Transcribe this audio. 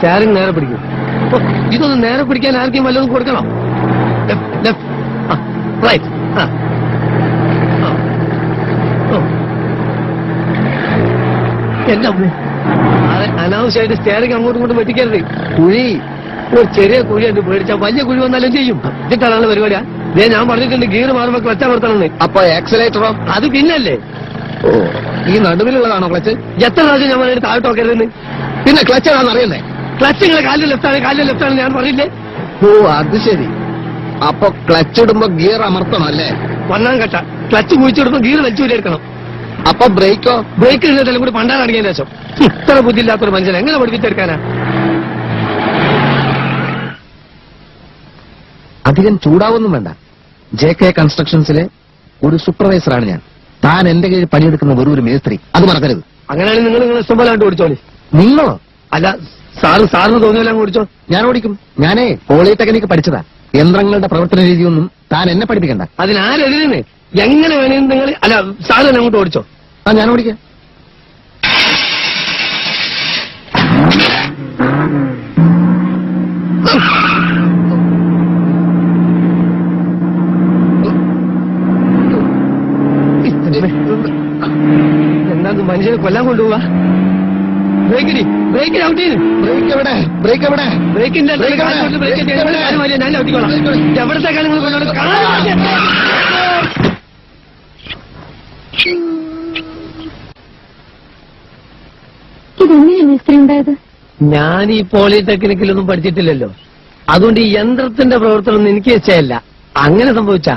Steering നേരെ പിടിക്കും. ഇതൊന്ന് നേരെ പിടിക്കാൻ ആർക്കും വല്ലതും കൊടുക്കണം. റൈറ്റ്. എന്റെ അനാവശ്യമായിട്ട് സ്റ്റാരിങ് അങ്ങോട്ടും ഇങ്ങോട്ടും വെട്ടിക്കരുത്. കുഴി ഒരു ചെറിയ കുഴിയായിട്ട് പേടിച്ചാൽ വലിയ കുഴി വന്നാലും ചെയ്യും. ഇതിട്ടാണ് പരിപാടിയാ. ഞാൻ പറഞ്ഞിട്ടുണ്ട് ഗിയർ മാറുമ്പോ ക്ലച്ച് അമർത്തണമെന്ന്. അപ്പൊ ആക്സിലേറ്ററോ? അത് പിന്നല്ലേ. ഓ, ഈ നടുവിലുള്ളതാണോ ക്ലച്ച്? എത്ര പ്രാവശ്യം ഞാൻ പറഞ്ഞിട്ട് താഴോട്ട് നോക്കരുതെന്ന്. പിന്നെ ക്ലച്ച് ആണെന്ന് അറിയണ്ടേ? ക്ലച്ച് നിങ്ങളെ കാലിൽ ലെഫ്റ്റാണ് ഞാൻ പറഞ്ഞില്ലേ. ഓ, അത് ശരി. അപ്പൊ ക്ലച്ച് ഇടുമ്പോ ഗിയർ അമർത്തണം അല്ലേ? ഒന്നാം ഘട്ട ക്ലച്ച് കുഴിച്ചിടുമ്പോ ഗിയർ വലിച്ചൂരെടുക്കണം. അപ്പൊ ബ്രേക്കോ? ബ്രേക്ക് ഇടുന്നതെല്ലാം കൂടി പണ്ടാറടങ്ങിയതിന് ശേഷം. ഇത്ര ബുദ്ധിയില്ലാത്തൊരു മനുഷ്യൻ എങ്ങനെ പഠിപ്പിച്ചെടുക്കാനാ? അധികം ചൂടാവൊന്നും വേണ്ട. JK കൺസ്ട്രക്ഷൻസിലെ ഒരു സൂപ്പർവൈസറാണ് ഞാൻ. താൻ എന്റെ കീഴിൽ പണിയെടുക്കുന്ന വെറും ഒരു മേസ്ത്രി, അത് മറക്കരുത്. അങ്ങനെയാണെങ്കിൽ നിങ്ങൾ ഇഷ്ടംപോലെ ഓടിച്ചോളി. നിങ്ങളോ? അല്ല, സാറിന് തോന്നിയെല്ലാം ഓടിച്ചോ. ഞാൻ ഓടിക്കും. ഞാനേ പോളിടെക്നിക്ക് പഠിച്ചതാ. യന്ത്രങ്ങളുടെ പ്രവർത്തന രീതിയൊന്നും താൻ എന്നെ പഠിപ്പിക്കണ്ട. അതിനാരെതിരുന്ന് എങ്ങനെ വേണേലും നിങ്ങൾ അല്ല സാറ് തന്നെ അങ്ങോട്ട് ഓടിച്ചോ. ഞാൻ ഓടിക്കാം. എന്താ മനുഷ്യനെ കൊല്ലാൻ കൊണ്ടുപോവാ? ബ്രേക്ക് ഔട്ട് ചെയ്ത്. ബ്രേക്ക് എവിടെ? ബ്രേക്കിന്റെ ഞാൻ ഔട്ടിക്കോളാം. എവിടത്തെ കാര്യങ്ങൾ ഇതെങ്ങനെയാണ് മിസ്ത്രി ഉണ്ടായത്? ഞാൻ ഈ പോളിടെക്നിക്കിലൊന്നും പഠിച്ചിട്ടില്ലല്ലോ. അതുകൊണ്ട് ഈ യന്ത്രത്തിന്റെ പ്രവർത്തനം എനിക്ക് നിശ്ചയമില്ല. അങ്ങനെ സംഭവിച്ചാ